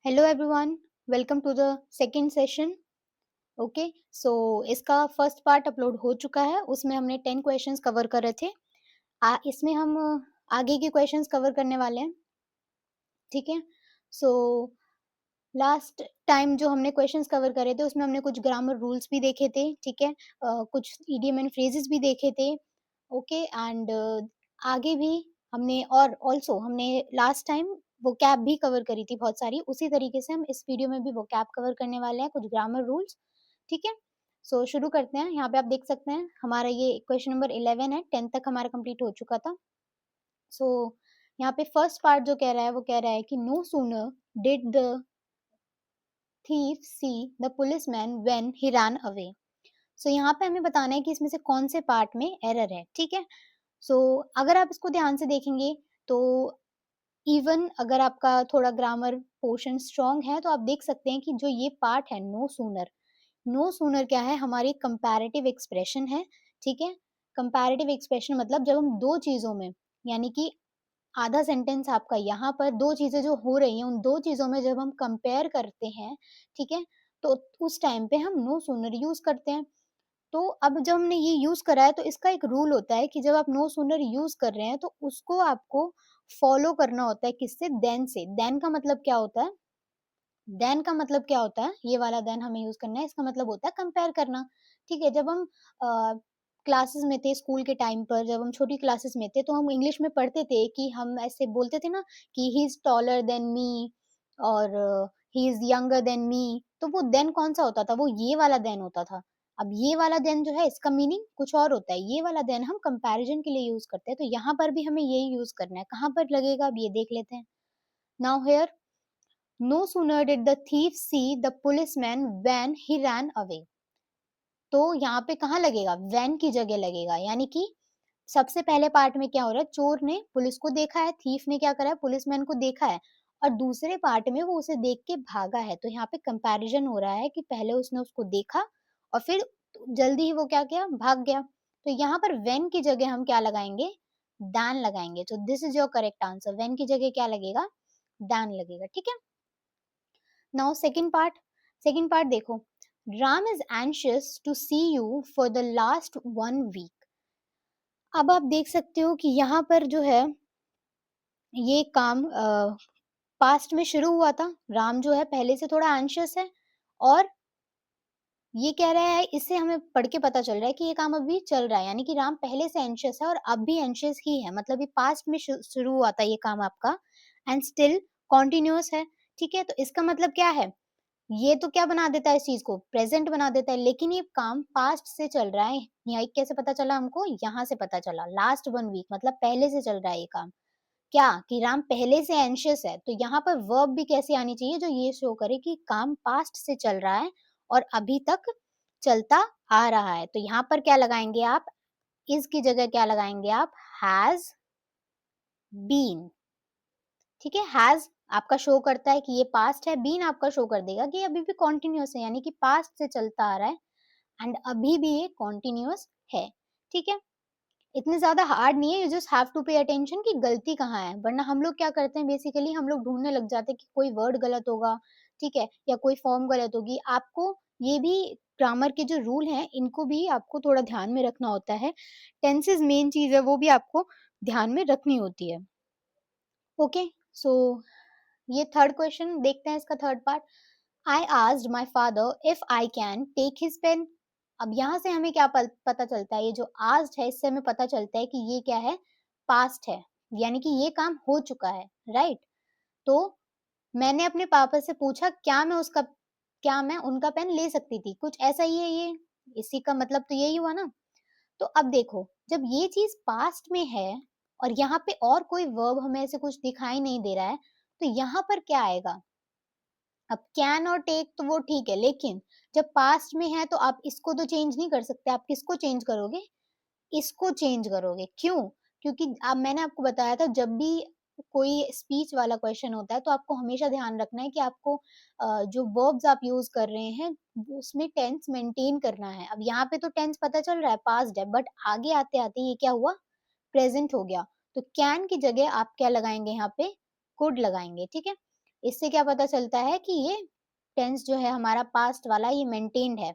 Hello everyone, welcome to the second session. Okay, so इसका first part upload हो चुका है। उसमें हमने 10 क्वेश्चंस कवर कर रहे थे। इसमें हम आगे के क्वेश्चंस कवर करने वाले हैं। ठीक है, सो लास्ट टाइम जो हमने क्वेश्चंस कवर करे थे उसमें हमने कुछ ग्रामर रूल्स भी देखे थे। ठीक है, कुछ इडियम एंड फ्रेजेस भी देखे थे। ओके, एंड आगे भी हमने, और ऑल्सो हमने लास्ट टाइम वोकैब भी कवर करी थी बहुत सारी। उसी तरीके से हम इस वीडियो में भी वोकैब कवर करने वाले हैं, कुछ ग्रामर रूल्स। ठीक है, सो शुरू करते हैं। यहाँ पे आप देख सकते हैं हमारा ये क्वेश्चन नंबर 11 है। 10 तक हमारा कंप्लीट हो चुका था। सो यहाँ पे फर्स्ट पार्ट जो कह रहा है वो कह रहा है कि no sooner did the thief see the policeman when he ran away। So यहाँ पे हमें बताना है कि इसमें से कौन से पार्ट में एरर है। ठीक है, सो अगर आप इसको ध्यान से देखेंगे तो इवन अगर आपका थोड़ा ग्रामर पोर्शन स्ट्रांग है तो आप देख सकते हैं कि जो ये पार्ट है नो सूनर, नो सूनर क्या है, हमारी कंपैरेटिव एक्सप्रेशन है। ठीक है, कंपैरेटिव एक्सप्रेशन मतलब जब हम दो चीजों में, यानी कि आधा सेंटेंस आपका यहाँ पर दो चीजें जो हो रही हैं उन दो चीजों में जब हम कंपेयर करते हैं, ठीक है, तो उस टाइम पे हम नो सूनर यूज करते हैं। तो अब जब हमने ये यूज करा है तो इसका एक रूल होता है कि जब आप नो सूनर यूज कर रहे हैं तो उसको आपको फॉलो करना होता है। किससे? देन से। देन का मतलब क्या होता है? देन का मतलब क्या होता है? ये वाला देन हमें यूज करना है, इसका मतलब होता है कंपेयर करना। ठीक है, जब हम क्लासेस में थे, स्कूल के टाइम पर जब हम छोटी क्लासेस में थे तो हम इंग्लिश में पढ़ते थे कि हम ऐसे बोलते थे ना कि he is taller than me, और he is younger than me. तो वो देन कौन सा होता था? वो ये वाला देन होता था। अब ये वाला देन जो है इसका मीनिंग कुछ और होता है। ये वाला देन हम कंपैरिजन के लिए यूज करते हैं, तो यहाँ पर भी हमें यही यूज करना है। कहाँ पर लगेगा अब ये देख लेते हैं। Now here, no sooner did the thief see the policeman when he ran away. तो यहाँ पे कहाँ लगेगा? व्हेन की जगह लगेगा, यानी कि सबसे पहले पार्ट में क्या हो रहा है? चोर ने पुलिस को देखा है, थीफ ने क्या करा है? पुलिसमैन को देखा है, और दूसरे पार्ट में वो उसे देख के भागा है। तो यहाँ पे कंपैरिजन हो रहा है कि पहले उसने उसको देखा और फिर जल्दी ही वो क्या किया? भाग गया। तो यहाँ पर व्हेन की जगह हम क्या लगाएंगे? दैन लगाएंगे। तो this is your correct answer. When की जगह क्या लगेगा? दैन लगेगा। ठीक है, नाउ सेकंड पार्ट देखो। Ram is anxious to see you for the last 1 week. अब आप देख सकते हो कि यहाँ पर जो है ये काम पास्ट में शुरू हुआ था। राम जो है पहले से थोड़ा एंशियस है, और ये कह रहा है, इससे हमें पढ़ के पता चल रहा है कि ये काम अभी चल रहा है, यानी कि राम पहले से एंशियस है और अब भी एंशियस ही है। मतलब ये पास्ट में शुरू हुआ था ये काम आपका, एंड स्टिल कॉन्टिन्यूअस है। ठीक है, तो इसका मतलब क्या है? ये तो क्या बना देता है इस चीज को? प्रेजेंट बना देता है, लेकिन ये काम पास्ट से चल रहा है। यहाँ कैसे पता चला हमको? यहाँ से पता चला। लास्ट 1 वीक मतलब पहले से चल रहा है ये काम। क्या कि राम पहले से एंशियस है, तो यहाँ पर वर्ब भी कैसी आनी चाहिए जो ये शो करे कि काम पास्ट से चल रहा है और अभी तक चलता आ रहा है। तो यहाँ पर क्या लगाएंगे आप? इस की जगह क्या लगाएंगे आप? Has been. ठीक है, हैज आपका शो करता है कि ये पास्ट है, बीन आपका शो कर देगा कि अभी भी कॉन्टिन्यूअस है, यानी कि पास्ट से चलता आ रहा है, एंड अभी भी ये कॉन्टिन्यूअस है। ठीक है, इतने ज़्यादा हार्ड नहीं है, you just have to pay attention कि गलती कहाँ है। वरना हम लोग क्या करते हैं, बेसिकली हम लोग ढूँढने लग जाते हैं कि कोई वर्ड गलत होगा, ठीक है, या कोई फॉर्म गलत होगी। आपको ये भी ग्रामर के जो रूल हैं, इनको भी आपको थोड़ा ध्यान में रखना होता है। टेंसेस मेन चीज़ है, वो भी आपको ध्यान में रखनी होती है। ओके, सो ये थर्ड क्वेश्चन देखते हैं, इसका third part. I asked my father if I can take his pen. अब यहाँ से हमें क्या पता चलता है? ये जो आस्क्ड है इससे हमें पता चलता है कि ये क्या है? पास्ट है, यानी कि ये काम हो चुका है, राइट? तो मैंने अपने पापा से पूछा क्या मैं उनका पेन ले सकती थी? कुछ ऐसा ही है ये, इसी का मतलब तो यही हुआ ना। तो अब देखो, जब ये चीज पास्ट में है और यहाँ पे और कोई वर्ब हमें ऐसे कुछ दिखाई नहीं दे रहा है, तो यहाँ पर क्या आएगा? अब कैन और टेक तो वो ठीक है, लेकिन जब पास्ट में है तो आप इसको तो चेंज नहीं कर सकते। आप किसको चेंज करोगे? इसको चेंज करोगे। क्यों? क्योंकि अब मैंने आपको बताया था, जब भी कोई स्पीच वाला क्वेश्चन होता है तो आपको हमेशा ध्यान रखना है कि आपको जो वर्ब्स आप यूज कर रहे हैं उसमें टेंस मेंटेन करना है। अब यहाँ पे तो टेंस पता चल रहा है पास्ट है, बट आगे आते आते ये क्या हुआ? प्रेजेंट हो गया। तो कैन की जगह आप क्या लगाएंगे? यहाँ पे कुड लगाएंगे। ठीक है, इससे क्या पता चलता है कि ये टेंस जो है हमारा पास्ट वाला ये मेंटेन्ड है।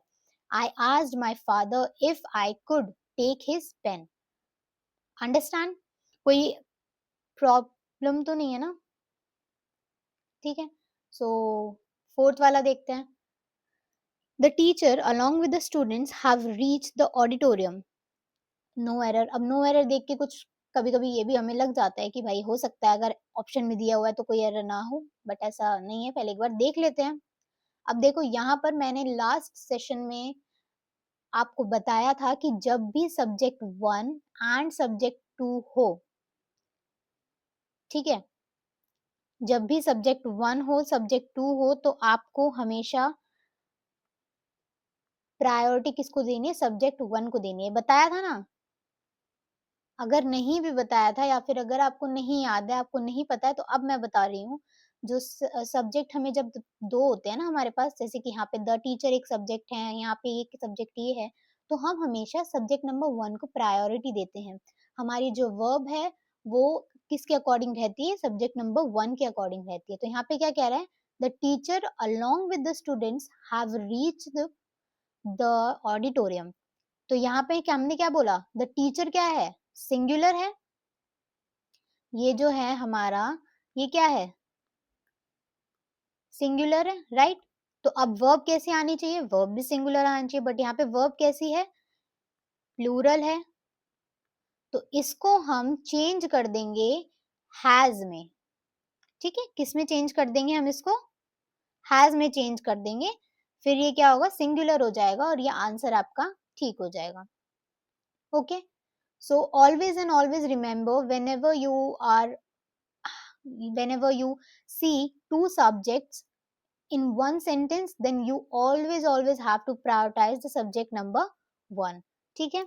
I asked my father if I could take his pen. Understand? कोई प्रॉब्लम तो नहीं है ना? ठीक है। सो फोर्थ वाला देखते हैं। The teacher along with the students have reached the auditorium. No error. अब नो एरर देख के कुछ कभी-कभी ये भी हमें लग जाता है कि भाई हो सकता है अगर ऑप्शन में दिया हुआ है तो कोई एरर ना हो, बट ऐसा नहीं है। पहले एक बार देख लेते हैं। अब देखो यहाँ पर मैंने लास्ट सेशन में आपको बताया था कि जब भी सब्जेक्ट 1 एंड सब्जेक्ट 2 हो, ठीक है? जब भी सब्जेक्ट 1 हो, सब्जेक्ट 2 हो तो आपको हमेशा प्रायोरिटी किसको देनी है? सब्जेक्ट 1 को देनी है। बताया था ना? अगर नहीं भी बताया था या फिर अगर आपको नहीं याद है, आपको नहीं पता है तो अब मैं बता रही हूँ। जो सब्जेक्ट हमें जब 2 होते हैं ना हमारे पास, जैसे कि यहाँ पे द टीचर एक सब्जेक्ट है, यहाँ पे एक सब्जेक्ट ये है, तो हम हमेशा सब्जेक्ट नंबर 1 को प्रायोरिटी देते हैं। हमारी जो वर्ब है वो किसके अकॉर्डिंग रहती है? सब्जेक्ट नंबर 1 के अकॉर्डिंग रहती है। तो यहाँ पे क्या कह रहा है? The teacher along with the students have reached the auditorium. तो यहाँ पे क्या हमने क्या बोला? द टीचर क्या है? सिंगुलर है। ये जो है हमारा, ये क्या है? सिंगुलर है, राइट? तो अब वर्ब कैसे आनी चाहिए? वर्ब भी सिंगुलर आनी चाहिए, बट यहाँ पे वर्ब कैसी है? प्लूरल है। तो इसको हम चेंज कर देंगे हैज में। ठीक है? किस में चेंज कर देंगे हम इसको? हैज में चेंज कर देंगे। फिर ये क्या होगा? सिंगुलर हो जाएगा और ये आंसर आपका ठीक हो जाएगा। Okay? So always and always remember, whenever you see two subjects in one sentence, then you always have to prioritize the subject number 1. ठीक है?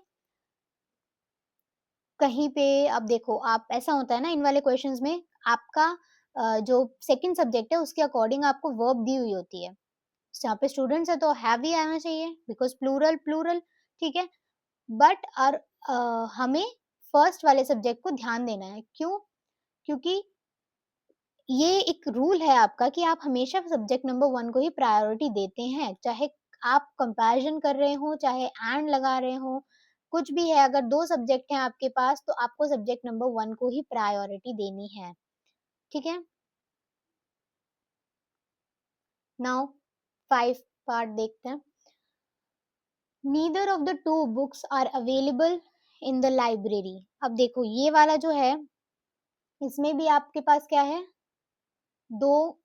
कहीं पे अब देखो, आप ऐसा होता है ना इन वाले क्वेश्चंस में, आपका जो सेकंड सब्जेक्ट है उसके अकॉर्डिंग आपको वर्ब दी हुई होती है। जहाँ पे स्टूडेंट्स है तो हैव ही आना चाहिए, बिकॉज प्लूरल प्लूरल। ठीक है? बट हमें फर्स्ट वाले सब्जेक्ट को ध्यान देना है। क्यों? क्योंकि ये एक रूल है आपका कि आप हमेशा सब्जेक्ट नंबर 1 को ही प्रायोरिटी देते हैं, चाहे आप कंपैरिजन कर रहे हो, चाहे एंड लगा रहे हो, कुछ भी है। अगर 2 सब्जेक्ट हैं आपके पास तो आपको सब्जेक्ट नंबर 1 को ही प्रायोरिटी देनी है। ठीक है? नाउ 5 पार्ट देखते हैं। Neither of the two books are available in the library. अब देखो ये वाला जो है, इसमें भी आपके पास क्या है? 2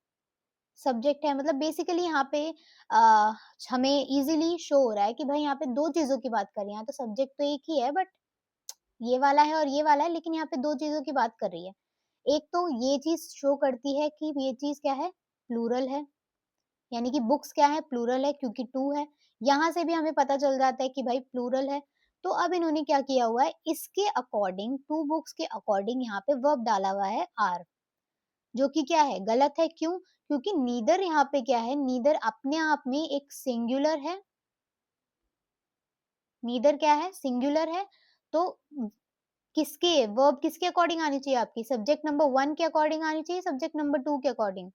सब्जेक्ट है। मतलब बेसिकली यहाँ पे आ, हमें इजीली शो हो रहा है कि भाई यहाँ पे 2 चीजों की बात कर रही है। यहाँ तो सब्जेक्ट तो एक ही है, बट ये वाला है और ये वाला है, लेकिन यहाँ पे 2 चीजों की बात कर रही है। एक तो ये चीज शो करती है कि ये चीज क्या है? प्लूरल है, यानी कि बुक्स क्या है? प्लूरल है, क्योंकि 2 है। यहाँ से भी हमें पता चल जाता है कि भाई प्लूरल है। तो अब इन्होंने क्या किया हुआ है? इसके अकॉर्डिंग, 2 बुक्स के अकॉर्डिंग यहाँ पे वर्ब डाला हुआ है आर, जो कि क्या है? गलत है। क्यों? क्योंकि नीदर यहाँ पे क्या है? नीदर अपने आप में एक सिंगुलर है। नीदर क्या है? सिंगुलर है। तो किसके वर्ब किसके अकॉर्डिंग आनी चाहिए? आपकी सब्जेक्ट नंबर 1 के अकॉर्डिंग आनी चाहिए, सब्जेक्ट नंबर 2 के according?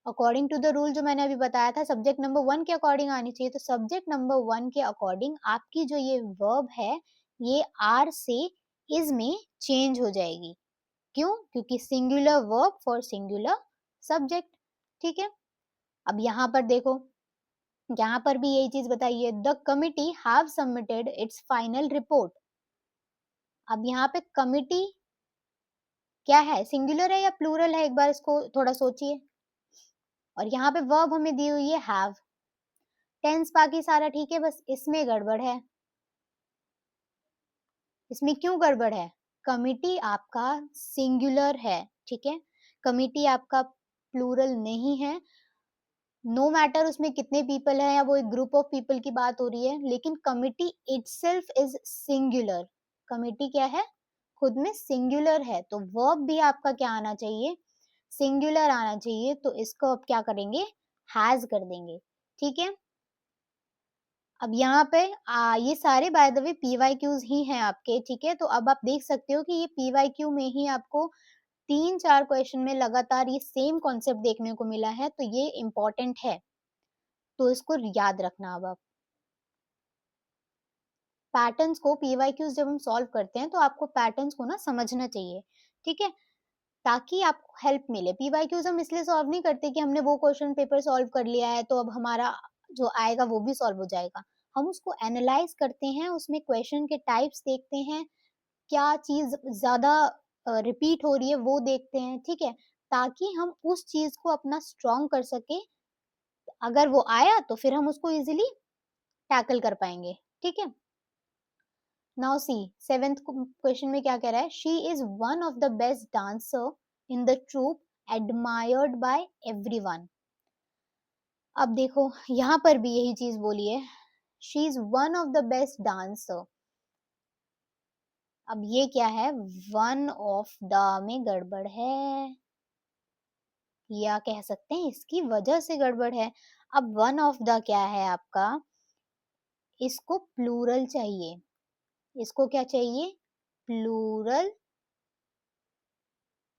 According to the rule जो मैंने अभी बताया था, सब्जेक्ट नंबर 1 के अकॉर्डिंग आनी चाहिए। तो सब्जेक्ट नंबर 1 के अकॉर्डिंग आपकी जो ये वर्ब है, ये आर से इज में चेंज हो जाएगी। क्यों? क्योंकि singular verb for singular subject. ठीक है? अब यहाँ पर देखो, यहाँ पर भी यही चीज बताइए, the committee have submitted it's final report. अब यहाँ पे कमिटी क्या है? सिंगुलर है या प्लूरल है? एक बार इसको थोड़ा सोचिए। और यहाँ पे वर्ब हमें दी हुई है हैव। टेंस बाकी सारा ठीक है, बस इसमें गड़बड़ है। इसमें क्यों गड़बड़ है? कमिटी आपका सिंगुलर है, ठीक है? कमिटी आपका प्लूरल नहीं है। नो मैटर उसमें कितने पीपल हैं या वो एक ग्रुप ऑफ पीपल की बात हो रही है, लेकिन committee itself is singular. Committee क्या है? खुद में सिंगुलर है। तो वर्ब भी आपका क्या आना चाहिए? सिंगुलर आना चाहिए। तो इसको अब क्या करेंगे? हैज कर देंगे। ठीक है? अब यहाँ पे ये सारे बाय द वे पीवाईक्यूज ही हैं आपके। ठीक है? तो अब आप देख सकते हो कि ये पीवाईक्यू में ही आपको 3-4 क्वेश्चन में लगातार ये सेम कॉन्सेप्ट देखने को मिला है, तो ये इम्पोर्टेंट है। तो इसको याद रखना अब आप। पैटर्न्स को पीवाईक्यूज़ जब हम सॉल्व करते हैं, तो आपको पैटर्न्स को ना समझना चाहिए, ठीक है? ताकि आपको हेल्प मिले। पीवाईक्यूज़ हम इसलिए सॉल्व नहीं करते कि हमने वो क्वेश्चन पेपर सॉल्व कर लिया है, तो अब हमारा जो आएगा वो भी सॉल्व हो जाएगा। हम उसको एनालाइज़ करते हैं, उसमें क्वेश्चन के टाइप्स देखते हैं, क्या चीज़ ज़्यादा रिपीट हो रही है वो देखते हैं, ठीक है? ताकि हम उस चीज़ को अपना स्ट्रॉन्ग कर सकें, अगर वो आया तो फिर हम उसको ईज़िली टैकल कर पाएँगे, ठीक है? नाउ सी 7th क्वेश्चन में क्या कह रहा है? She is one of the best dancer in the troupe admired by everyone. अब देखो यहाँ पर भी यही चीज़ बोली है, she is one of the best dancer. अब ये क्या है? वन ऑफ द में गड़बड़ है, या कह सकते हैं इसकी वजह से गड़बड़ है। अब वन ऑफ द क्या है आपका? इसको प्लूरल चाहिए। इसको क्या चाहिए? प्लूरल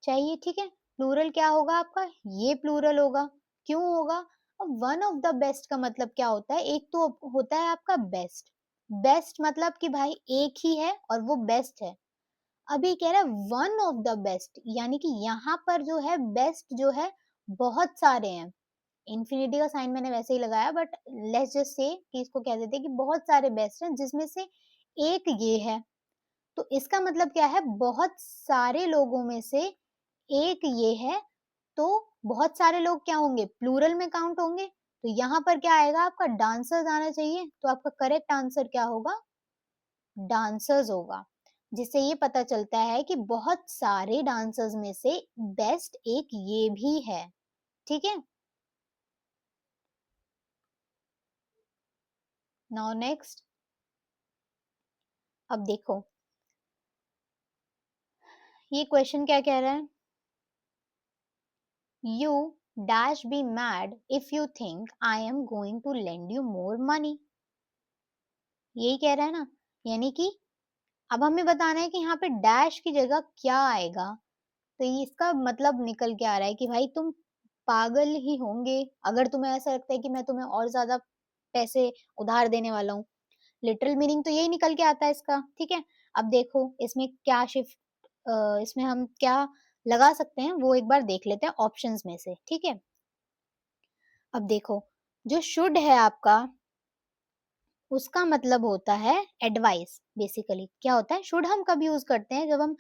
चाहिए, ठीक है? प्लूरल क्या होगा आपका? ये प्लूरल होगा। क्यों होगा? अब वन ऑफ द बेस्ट का मतलब क्या होता है? एक तो होता है आपका बेस्ट। बेस्ट मतलब कि भाई एक ही है और वो बेस्ट है। अभी कह रहा है वन ऑफ द बेस्ट, यानी कि यहाँ पर जो है बेस्ट जो है बहुत सारे हैं। इन्फिनिटी का साइन मैंने वैसे ही लगाया, बट लेट्स जस्ट से कि इसको कह देते हैं कि बहुत सारे बेस्ट हैं जिसमें से एक ये है। तो इसका मतलब क्या है? बहुत सारे लोगों में से एक ये है, तो बहुत सारे लोग क्या होंगे? प्लूरल में काउंट होंगे। तो यहाँ पर क्या आएगा? आपका डांसर्स आना चाहिए। तो आपका करेक्ट आंसर क्या होगा? डांसर्स होगा। जिससे ये पता चलता है कि बहुत सारे डांसर्स में से बेस्ट एक ये भी है। ठीक है? नाउ नेक्स्ट, अब देखो ये क्वेश्चन क्या कह रहा है? You dash be mad if you think I am going to lend you more money. यही कह रहा है ना, यानी कि अब हमें बताना है कि यहाँ पे डैश की जगह क्या आएगा। तो ये इसका मतलब निकल के आ रहा है कि भाई तुम पागल ही होंगे अगर तुम्हें ऐसा लगता है कि मैं तुम्हें और ज्यादा पैसे उधार देने वाला हूँ। लिटरल मीनिंग तो यही निकल के आता है इसका, ठीक है? अब देखो इसमें क्या शिफ्ट, इसमें हम क्या लगा सकते हैं वो एक बार देख लेते हैं ऑप्शंस में से, ठीक है? अब देखो जो शुड है आपका, उसका मतलब होता है एडवाइस। बेसिकली क्या होता है? शुड हम कब यूज करते हैं? जब हम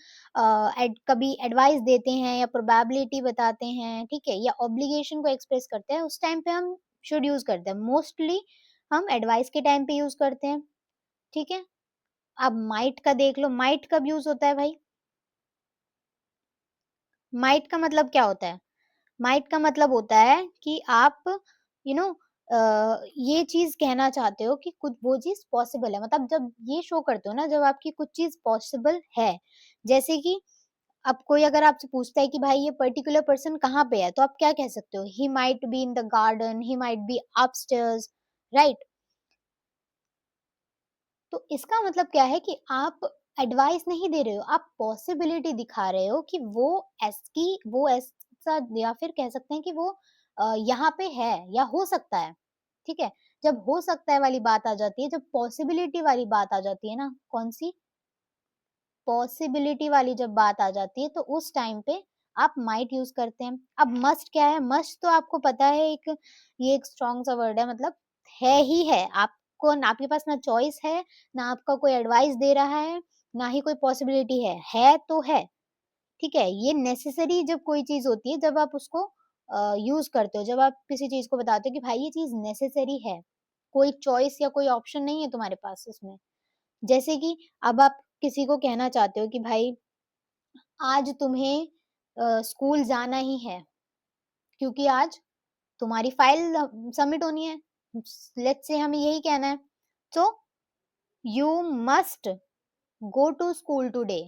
कभी एडवाइस देते हैं या प्रोबेबिलिटी बताते हैं, ठीक है, या ऑब्लिगेशन को एक्सप्रेस करते हैं, उस टाइम पे हम शुड यूज करते हैं। मोस्टली हम एडवाइस के टाइम पे यूज करते हैं, ठीक है? अब माइट का देख लो, माइट कब यूज होता है भाई? माइट का मतलब क्या होता है? माइट का मतलब होता है कि आप यू नो ये चीज कहना चाहते हो कि कुछ वो चीज पॉसिबल है। मतलब जब ये शो करते हो ना, जब आपकी कुछ चीज पॉसिबल है, जैसे कि अब कोई अगर आपसे पूछता है कि भाई ये पर्टिकुलर पर्सन कहाँ पे है, तो आप क्या कह सकते हो? He might be in the garden, he might be upstairs, right? तो इसका मतलब क्या है कि आप एडवाइस नहीं दे रहे हो, आप पॉसिबिलिटी दिखा रहे हो कि वो ऐसा, या फिर कह सकते हैं कि वो यहाँ पे है या हो सकता है, ठीक है? जब हो सकता है वाली बात आ जाती है, जब पॉसिबिलिटी वाली बात आ जाती है ना, कौन सी? पॉसिबिलिटी वाली जब बात आ जाती है, तो उस टाइम पे आप माइट यूज करते हैं। अब मस्ट क्या है? मस्ट तो आपको पता है, एक ये एक स्ट्रॉन्ग सा वर्ड है, मतलब है ही है। आपको आपके पास ना चॉइस है, ना आपका कोई एडवाइस दे रहा है, ना ही कोई पॉसिबिलिटी है तो है, ठीक है? ये नेसेसरी जब कोई चीज होती है, जब आप उसको यूज करते हो, जब आप किसी चीज को बताते हो कि भाई ये चीज नेसेसरी है, कोई चॉइस या कोई ऑप्शन नहीं है तुम्हारे पास उसमें। जैसे कि अब आप किसी को कहना चाहते हो कि भाई आज तुम्हें स्कूल जाना ही है, क्योंकि आज तुम्हारी फाइल सबमिट होनी है। लेट्स से हमें यही कहना है, तो you must go to school today.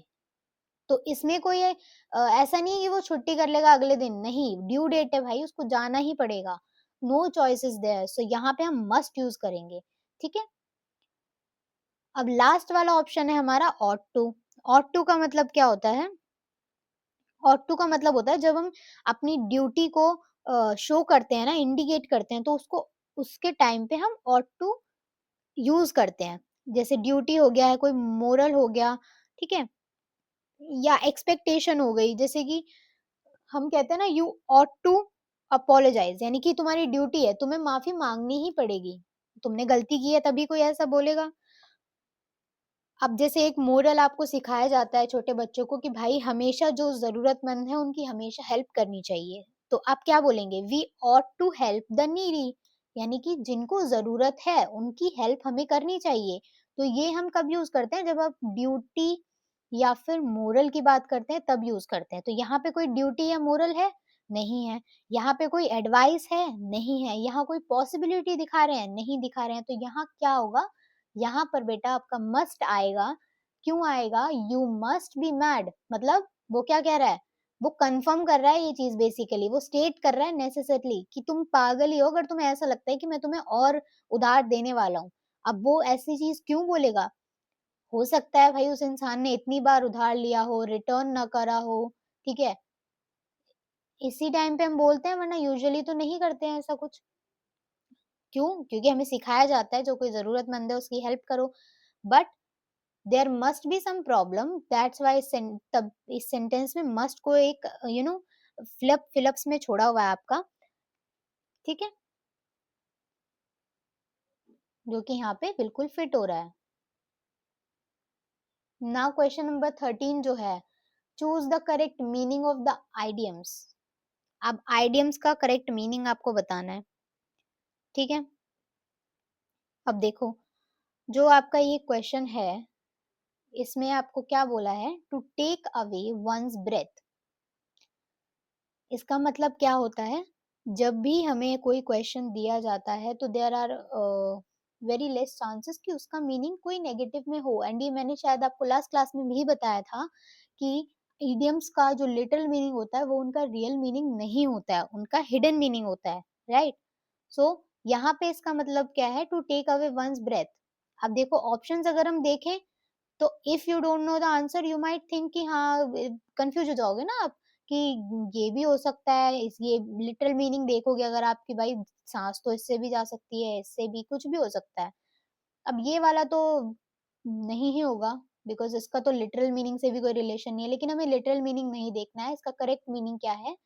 तो इसमें कोई ऐसा नहीं है कि वो छुट्टी कर लेगा अगले दिन, नहीं, ड्यू डेट है भाई, उसको जाना ही पड़ेगा। नो चॉइस इज देयर, सो यहाँ पे हम मस्ट यूज करेंगे, ठीक है? अब लास्ट वाला ऑप्शन है हमारा ऑट टू। ऑट टू का मतलब क्या होता है? ऑट टू का मतलब होता है जब हम अपनी ड्यूटी को शो करते हैं ना, इंडिकेट करते हैं, तो उसको उसके टाइम पे हम ऑट टू यूज़ करते हैं। जैसे ड्यूटी हो गया है, कोई मोरल हो गया, ठीक है? या एक्सपेक्टेशन हो गई, जैसे कि हम कहते हैं ना यू ऑट टू अपोलोजाइज़, यानी कि तुम्हारी ड्यूटी है, तुम्हें माफ़ी माँगनी ही पड़ेगी। तुमने गलती की है तभी कोई ऐसा बोलेगा। अब जैसे एक मोरल आपको सिखाया जाता है छोटे बच्चों को कि भाई हमेशा जो ज़रूरतमंद है उनकी हमेशा हेल्प करनी चाहिए। तो आप क्या बोलेंगे? We ought to help the needy, यानी कि जिनको ज़रूरत है उनकी हेल्प हमें करनी चाहिए। तो ये हम कब यूज़ करते हैं? जब आप ड्यूटी या फिर मोरल की बात करते हैं तब यूज़ करते हैं। तो यहाँ पे कोई ड्यूटी या मोरल है? नहीं है। यहाँ पे कोई एडवाइस है? नहीं है। यहाँ कोई पॉसिबिलिटी दिखा रहे हैं? नहीं दिखा रहे हैं। तो यहाँ क्या होगा? यहाँ पर बेटा आपका मस्ट आएगा। क्यों आएगा? यू मस्ट बी मैड, मतलब वो क्या कह रहा है? वो कंफर्म कर रहा है ये चीज़, बेसिकली वो स्टेट कर रहा है नेसेसरली कि तुम पागल ही हो अगर तुम्हें ऐसा लगता है कि मैं तुम्हें और उधार देने वाला हूँ। अब वो ऐसी चीज़ क्यों बोलेगा? हो सकता है भाई उस इंसान ने इतनी बार उधार लिया हो, रिटर्न ना करा हो, ठीक है? इसी टाइम पे हम बोलते हैं, वरना यूजुअली तो नहीं करते हैं ऐसा कुछ। क्यों? क्योंकि हमें सिखाया जाता है जो कोई ज़रूरतमंद है उसकी हेल्प करो। But there must be some problem, that's why तब इस सेंटेंस में मस्ट को एक फिलअप्स में छोड़ा हुआ है आपका, ठीक है? जो कि यहाँ पे बिल्कुल फिट हो रहा है। नाउ क्वेश्चन नंबर 13 जो है, choose the correct meaning of the idioms. अब आइडियम्स का करेक्ट मीनिंग आपको बताना है, ठीक है? अब देखो, जो आपका ये क्वेश्चन है, इसमें आपको क्या बोला है? To take away once breath. इसका मतलब क्या होता है? जब भी हमें कोई क्वेश्चन दिया जाता है तो there are very less chances कि उसका मीनिंग कोई नेगेटिव में हो। एंड ये मैंने शायद आपको लास्ट क्लास में भी बताया था कि इडियम्स का जो लिटिल मीनिंग होता है वो उनका रियल मीनिंग नहीं होता है, उनका हिडन मीनिंग होता है, राइट? सो यहाँ पे इसका मतलब क्या है? To take away once breath. अब देखो ऑप्शंस अगर हम देखें तो if you don't know the answer you might think कि हाँ, कंफ्यूज हो जाओगे ना आप कि ये भी हो सकता है, इस ये लिटरल मीनिंग देखोगे अगर आप कि भाई सांस तो इससे भी जा सकती है, इससे भी कुछ भी हो सकता है। अब ये वाला तो नहीं ही होगा, बिकॉज इसका तो लिटरल मीनिंग से भी कोई रिलेशन नहीं है। लेकिन हमें लिटरल मीनिंग नहीं देखना है, इसका करेक्ट मीनिंग क्या है?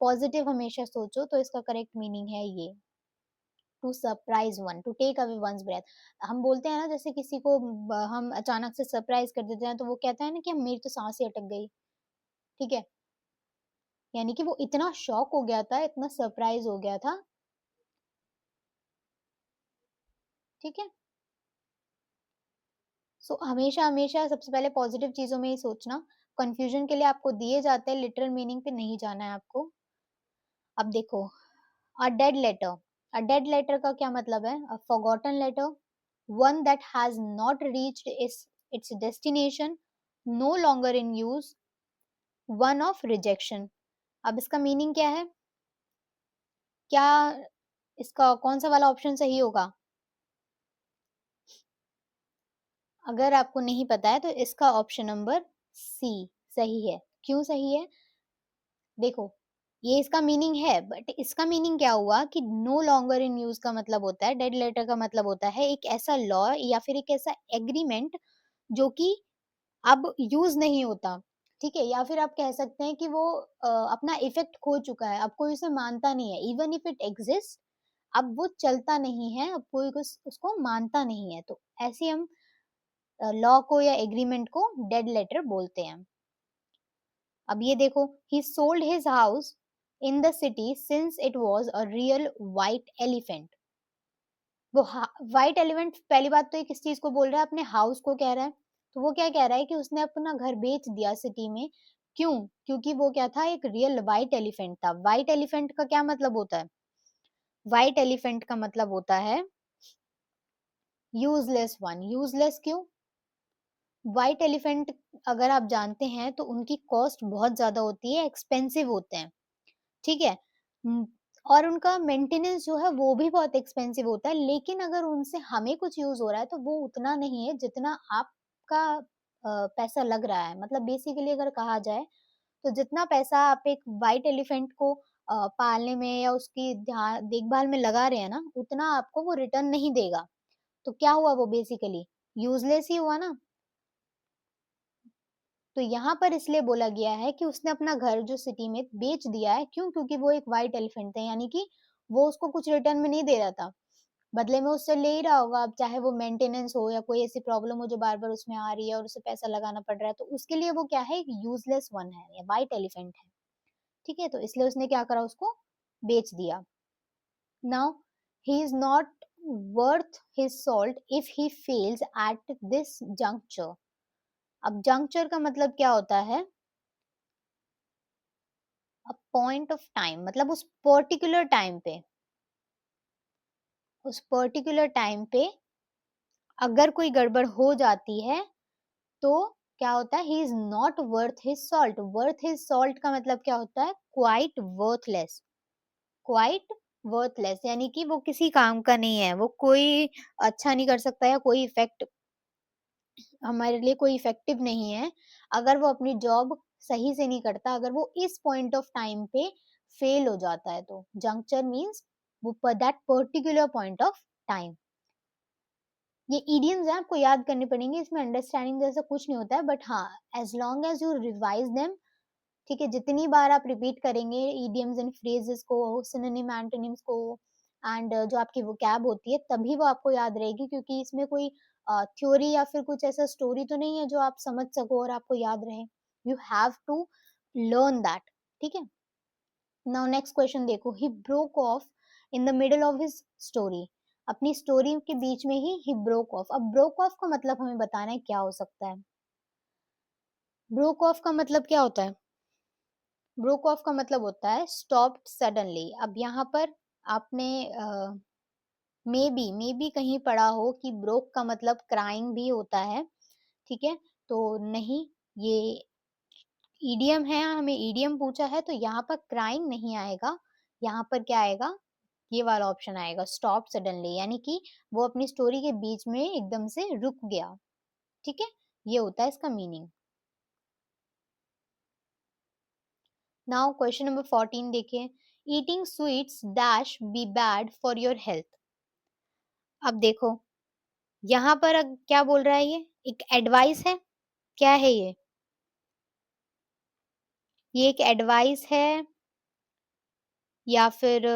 पॉजिटिव हमेशा सोचो, तो इसका करेक्ट मीनिंग है ये, to surprise one, to take away once breath. हम बोलते हैं ना, जैसे किसी को हम अचानक से सरप्राइज कर देते हैं तो वो कहता है ना कि मेरी तो सांस ही अटक गई, ठीक है? यानी कि वो इतना शॉक हो गया था, इतना सरप्राइज हो गया था, ठीक है? सो हमेशा हमेशा सबसे पहले पॉजिटिव चीजों में ही सोचना। कंफ्यूजन के लिए आपको दिए जाते हैं, लिटरल मीनिंग पे नहीं जाना है आपको। अब देखो, a dead letter. A dead letter का क्या मतलब है? A forgotten letter, one that has not reached its destination, no longer in use, one of rejection। अब इसका मीनिंग क्या है? क्या इसका कौन सा वाला ऑप्शन सही होगा? अगर आपको नहीं पता है तो इसका ऑप्शन नंबर सी सही है। क्यों सही है? देखो, ये इसका मीनिंग है, बट इसका मीनिंग क्या हुआ कि नो लॉन्गर इन यूज का मतलब होता है, डेड लेटर का मतलब होता है एक ऐसा लॉ या फिर एक ऐसा एग्रीमेंट जो कि अब यूज नहीं होता, ठीक है? या फिर आप कह सकते हैं कि वो अपना इफेक्ट खो चुका है, अब कोई उसे मानता नहीं है, इवन इफ इट एग्जिस्ट, अब वो चलता नहीं है, अब कोई उसको मानता नहीं है। तो ऐसे हम लॉ को या एग्रीमेंट को डेड लेटर बोलते हैं। अब ये देखो, ही sold his house in the city since it was a real white elephant. वो व्हाइट एलिफेंट, पहली बात तो ये किस चीज को बोल रहा है? अपने हाउस को कह रहा है। तो वो क्या कह रहा है कि उसने अपना घर बेच दिया सिटी में। क्यों? क्योंकि वो क्या था? एक रियल व्हाइट एलिफेंट था। व्हाइट एलिफेंट का क्या मतलब होता है? व्हाइट एलिफेंट का मतलब होता है यूजलेस वन। यूजलेस क्यों? व्हाइट एलिफेंट अगर आप जानते हैं तो उनकी कॉस्ट बहुत ज्यादा होती है, एक्सपेंसिव होते हैं, ठीक है? उम, और उनका मेंटेनेंस जो है वो भी बहुत एक्सपेंसिव होता है, लेकिन अगर उनसे हमें कुछ यूज़ हो रहा है तो वो उतना नहीं है जितना आपका पैसा लग रहा है। मतलब बेसिकली अगर कहा जाए तो जितना पैसा आप एक व्हाइट एलिफेंट को पालने में या उसकी देखभाल में लगा रहे हैं ना, उतना आपको वो रिटर्न नहीं देगा। तो क्या हुआ वो बेसिकली? यूज़लेस ही हुआ ना। तो यहाँ पर इसलिए बोला गया है कि उसने अपना घर जो सिटी में बेच दिया है, क्यों? क्योंकि वो एक व्हाइट एलिफेंट थे, यानी कि वो उसको कुछ रिटर्न में नहीं दे रहा था। बदले में उससे ले ही रहा होगा, अब चाहे वो मेंटेनेंस हो या कोई ऐसी प्रॉब्लम हो जो बार-बार उसमें आ रही है और उसे पैसा लगाना पड़ रहा है, तो उसके लिए वो क्या है, एक यूज़लेस वन है या व्हाइट एलिफेंट है, ठीक है? तो इसलिए उसने क्या करा, उसको बेच दिया। Now he is not worth his salt if he fails at this juncture. अब जंक्चर का मतलब क्या होता है? अ पॉइंट ऑफ टाइम, मतलब उस पर्टिकुलर टाइम पे अगर कोई गड़बड़ हो जाती है, तो क्या होता है, he is not worth his salt. Worth his salt का मतलब क्या होता है? Quite worthless. क्वाइट वर्थलेस यानी कि वो किसी काम का नहीं है, वो कोई अच्छा नहीं कर सकता या कोई इफ़ेक्ट हमारे लिए कोई इफ़ेक्टिव नहीं है। अगर वो अपनी जॉब सही से नहीं करता, अगर वो इस पॉइंट ऑफ टाइम पे फेल हो जाता है तो। जंक्चर मीन्स वो that particular point of time. ये इडियम्स हैं, आपको याद करने पड़ेंगे, इसमें अंडरस्टैंडिंग जैसा कुछ नहीं होता है, बट हाँ, as long as you revise them, ठीक है? जितनी बार आप रिपीट करेंगे इडियम्स एंड फ्रेजेस को, सिनोनिम, एंटोनिम्स को एंड जो आपकी वोकैब होती है, तभी वो आपको याद रहेगी, क्योंकि इसमें कोई थ्योरी या फिर कुछ ऐसा स्टोरी तो नहीं है जो आप समझ सको और आपको याद रहे। You have to learn that, ठीक है? नाउ नेक्स्ट क्वेश्चन देखो, he broke off in the middle of his story. अपनी स्टोरी के बीच में ही ब्रोक ऑफ। अब ब्रोक ऑफ का मतलब हमें बताना है क्या हो सकता है। ब्रोक ऑफ का मतलब क्या होता है? ब्रोक ऑफ का मतलब होता है स्टॉप्ड सडनली। अब यहाँ पर आपने मे बी कहीं पढ़ा हो कि ब्रोक का मतलब क्राइंग भी होता है, ठीक है? तो नहीं, ये ईडियम है, हमें ईडियम पूछा है, तो यहाँ पर क्राइंग नहीं आएगा। यहाँ पर क्या आएगा? ये वाला ऑप्शन आएगा, स्टॉप सडनली, यानी कि वो अपनी स्टोरी के बीच में एकदम से रुक गया, ठीक है? ये होता है इसका मीनिंग। नाउ क्वेश्चन नंबर 14 देखिए, eating sweets dash be bad for your health. अब देखो, यहाँ पर क्या बोल रहा है ये? एक एडवाइस है, क्या है ये? ये एक एडवाइस है या फिर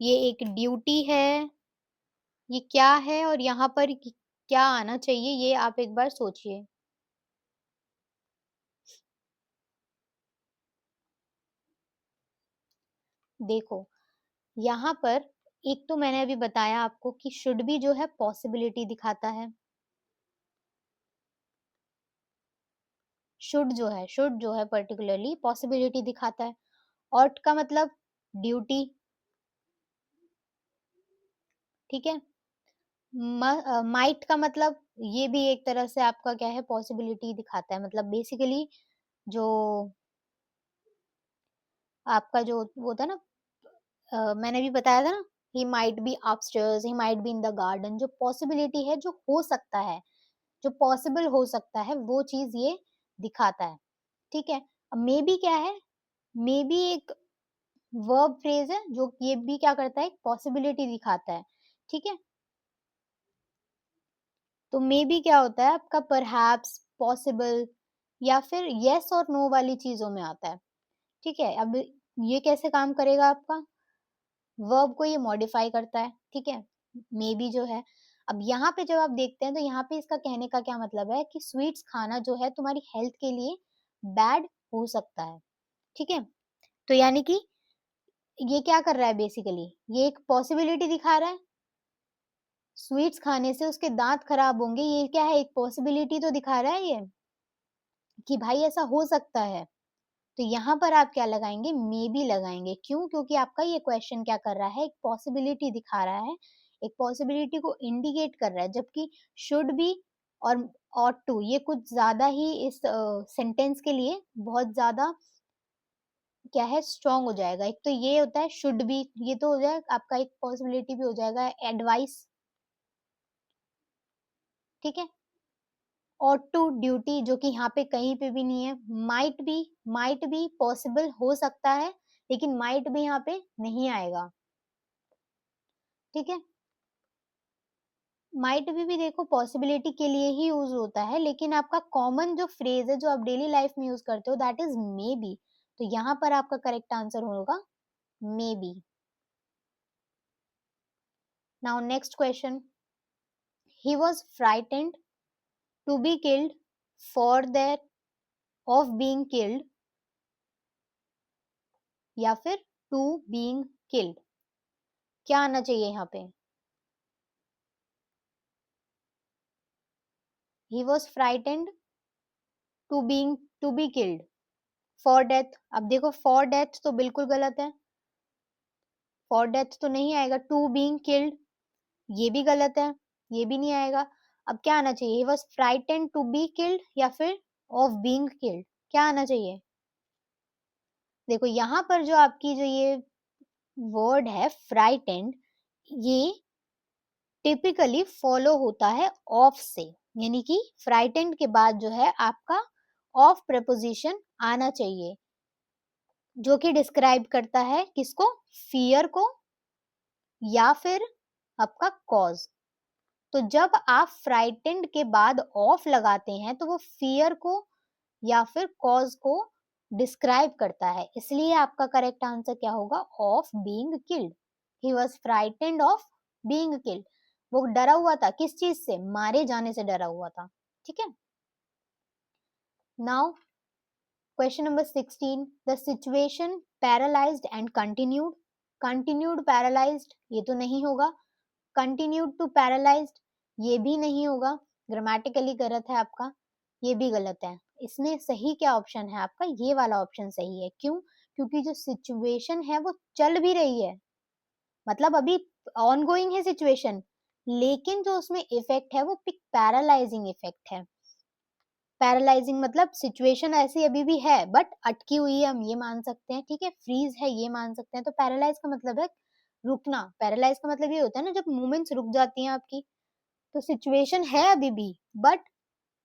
ये एक ड्यूटी है? ये क्या है और यहाँ पर क्या आना चाहिए, ये आप एक बार सोचिए। देखो, यहाँ पर एक तो मैंने अभी बताया आपको कि शुड बी जो है पॉसिबिलिटी दिखाता है। शुड जो है पर्टिकुलरली पॉसिबिलिटी दिखाता है। ऑट का मतलब ड्यूटी, ठीक है? माइट का मतलब ये भी एक तरह से आपका क्या है, पॉसिबिलिटी दिखाता है। मतलब बेसिकली जो आपका जो वो था ना, मैंने भी बताया था ना, he might be upstairs, he might be in the garden. जो पॉसिबिलिटी है, जो हो सकता है, जो पॉसिबल हो सकता है, वो चीज़ ये दिखाता है, ठीक है? अब मे बी क्या है? मे बी एक वर्ब फ्रेज़ है, जो ये भी क्या करता है, एक पॉसिबिलिटी दिखाता है, ठीक है? तो मे बी क्या होता है आपका, परहैप्स, पॉसिबल या फिर येस और नो वाली चीज़ों में आता है, ठीक है? अब ये कैसे काम करेगा आपका? वर्ब को ये मॉडिफाई करता है, ठीक है? मे बी जो है, अब यहाँ पे जब आप देखते हैं तो यहाँ पे इसका कहने का क्या मतलब है कि स्वीट्स खाना जो है तुम्हारी हेल्थ के लिए बैड हो सकता है, ठीक है? तो यानी कि ये क्या कर रहा है बेसिकली, ये एक पॉसिबिलिटी दिखा रहा है, स्वीट्स खाने से उसके दाँत खराब होंगे, ये क्या है, एक पॉसिबिलिटी तो दिखा रहा है ये, कि भाई ऐसा हो सकता है। तो यहाँ पर आप क्या लगाएँगे, मेबी लगाएँगे। क्यों? क्योंकि आपका ये क्वेश्चन क्या कर रहा है, एक पॉसिबिलिटी दिखा रहा है, एक पॉसिबिलिटी को इंडिकेट कर रहा है, जबकि शुड बी और ऑट टू ये कुछ ज़्यादा ही इस सेंटेंस के लिए बहुत ज़्यादा क्या है, स्ट्रॉन्ग हो जाएगा। एक तो ये होता है शुड बी, ये तो हो जाएगा आपका, एक पॉसिबिलिटी भी हो जाएगा, एडवाइस, ठीक है? ought to ड्यूटी जो कि यहाँ पे कहीं पे भी नहीं है, might be पॉसिबल हो सकता है, लेकिन might भी यहाँ पे नहीं आएगा, ठीक है। माइट भी देखो पॉसिबिलिटी के लिए ही यूज होता है, लेकिन आपका कॉमन जो फ्रेज है जो आप डेली लाइफ में यूज करते हो दैट इज मे बी, तो यहाँ पर आपका करेक्ट आंसर होगा may be. Now next question, he was frightened to be killed for that of being killed या फिर टू बीइंग किल्ड, क्या आना चाहिए यहाँ पे? He was frightened to be killed for death, अब देखो फॉर डेथ तो बिल्कुल गलत है, फॉर डेथ तो नहीं आएगा, टू बीइंग किल्ड ये भी गलत है, ये भी नहीं आएगा। अब क्या आना चाहिए? He was frightened to be killed या फिर ऑफ बीइंग किल्ड, क्या आना चाहिए? देखो यहाँ पर जो आपकी जो ये वर्ड है फ्राइटेंड, ये टिपिकली फॉलो होता है ऑफ से, यानी कि फ्राइटेंड के बाद जो है आपका ऑफ प्रपोजिशन आना चाहिए, जो कि डिस्क्राइब करता है किसको? फियर को या फिर आपका कॉज। तो जब आप फ्राइटेंड के बाद ऑफ लगाते हैं तो वो फियर को या फिर कॉज को डिस्क्राइब करता है, इसलिए आपका करेक्ट आंसर क्या होगा? Of being killed. He was frightened of being killed, वो डरा हुआ था किस चीज से? मारे जाने से डरा हुआ था, ठीक है। Now question number 16, the situation paralysed and continued, continued paralysed ये तो नहीं होगा, कंटिन्यूड टू पैरालाइज्ड ये भी नहीं होगा, ग्रामेटिकली गलत है आपका, ये भी गलत है। इसमें सही क्या ऑप्शन है आपका? ये वाला ऑप्शन सही है। क्यों? क्योंकि जो सिचुएशन है वो चल भी रही है, मतलब अभी ऑनगोइंग है सिचुएशन, लेकिन जो उसमें इफेक्ट है वो पैरालाइजिंग इफेक्ट है। पैरालाइजिंग मतलब सिचुएशन ऐसी अभी भी है बट अटकी हुई है, हम ये मान सकते हैं, ठीक है। फ्रीज है ये मान सकते हैं। तो पैरालाइज का मतलब है रुकना, पैरालाइज का मतलब ये होता है ना जब मूवमेंट्स रुक जाती हैं आपकी। तो सिचुएशन है अभी भी बट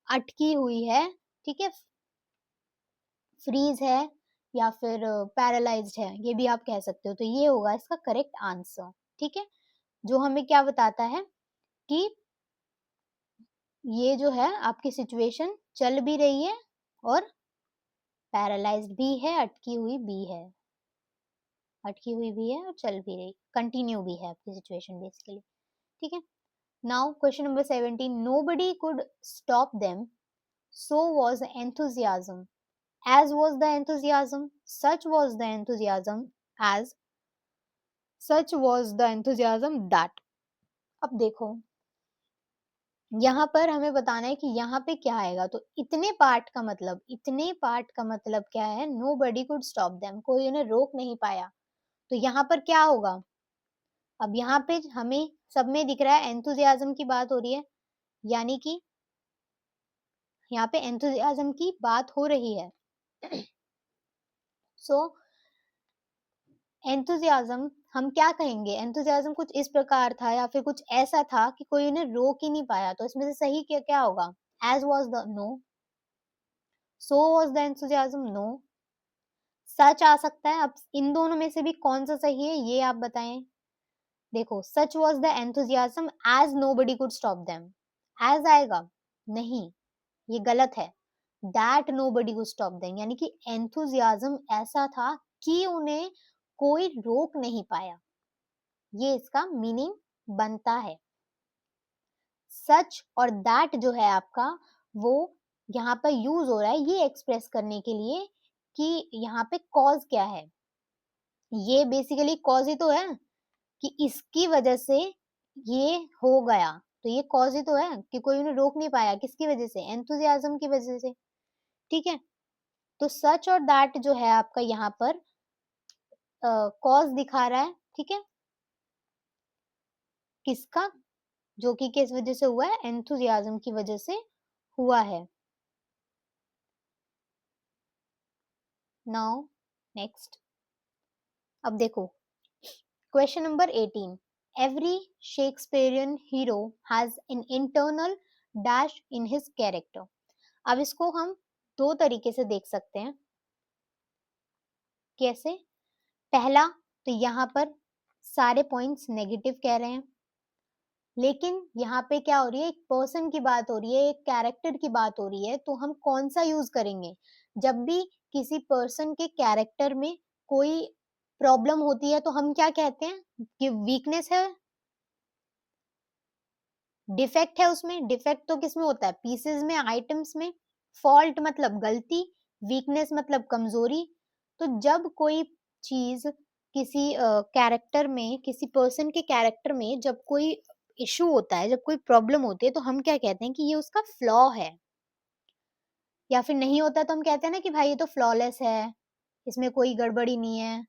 अटकी हुई है, ठीक है, फ्रीज है या फिर पैरालाइज्ड है, ये भी आप कह सकते हो। तो ये होगा इसका करेक्ट आंसर, ठीक है। जो हमें क्या बताता है कि ये जो है आपकी सिचुएशन चल भी रही है और पैरालाइज्ड भी है, अटकी हुई भी है, अटकी हुई भी है और चल भी रही, कंटिन्यू भी है आपकी सिचुएशन बेसिकली, ठीक है। Now question number 17, nobody could stop them, so was the enthusiasm, as was the enthusiasm, such was the enthusiasm, as such was the enthusiasm that। अब देखो यहाँ पर हमें बताना है कि यहाँ पे क्या आएगा, तो इतने पार्ट का मतलब, इतने पार्ट का मतलब क्या है? nobody could stop them, कोई उन्हें रोक नहीं पाया। तो यहाँ पर क्या होगा? अब यहाँ पे हमें सब में दिख रहा है एंथुजियाज्म की बात हो रही है, यानी कि यहाँ पे एंथुजियाज्म की बात हो रही है। सो एंथुजियाज्म हम क्या कहेंगे? एंथुजियाज्म कुछ इस प्रकार था या फिर कुछ ऐसा था कि कोई उन्हें रोक ही नहीं पाया। तो इसमें से सही क्या क्या होगा? As was the no, so was the enthusiasm no, सच आ सकता है। अब इन दोनों में से भी कौन सा सही है ये आप बताएं। देखो such was the enthusiasm as nobody could stop them, as आएगा नहीं, ये गलत है। That nobody could stop them, यानी कि एंथुजियाज्म ऐसा था कि उन्हें कोई रोक नहीं पाया, ये इसका मीनिंग बनता है। सच और दैट जो है आपका वो यहाँ पर यूज हो रहा है ये एक्सप्रेस करने के लिए कि यहाँ पे कॉज क्या है। ये बेसिकली कॉज ही तो है कि इसकी वजह से ये हो गया, तो ये कॉज ही तो है कि कोई उन्हें रोक नहीं पाया, किसकी वजह से? एंथुजियाज्म की वजह से, ठीक है। तो सच और दैट जो है आपका यहाँ पर कॉज दिखा रहा है, ठीक है, किसका? जो कि किस वजह से हुआ है? एंथुजियाज्म की वजह से हुआ है। नाउ नेक्स्ट, अब देखो question number 18, every Shakespearean hero has an internal dash in his character. अब इसको हम दो तरीके से देख सकते हैं। कैसे? पहला, तो यहाँ पर सारे पॉइंट्स नेगेटिव कह रहे हैं, लेकिन यहाँ पे क्या हो रही है, एक पर्सन की बात हो रही है, एक कैरेक्टर की बात हो रही है, तो हम कौन सा यूज करेंगे? जब भी किसी पर्सन के कैरेक्टर में कोई प्रॉब्लम होती है तो हम क्या कहते हैं कि वीकनेस है, डिफेक्ट है उसमें। डिफेक्ट तो किसमें होता है? पीसेस में, आइटम्स में। फॉल्ट मतलब गलती, वीकनेस मतलब कमजोरी। तो जब कोई चीज किसी कैरेक्टर में, किसी पर्सन के कैरेक्टर में जब कोई इशू होता है, जब कोई प्रॉब्लम होती है, तो हम क्या कहते हैं कि ये उसका फ्लॉ है। या फिर नहीं होता तो हम कहते हैं ना कि भाई ये तो फ्लॉलेस है, इसमें कोई गड़बड़ी नहीं है।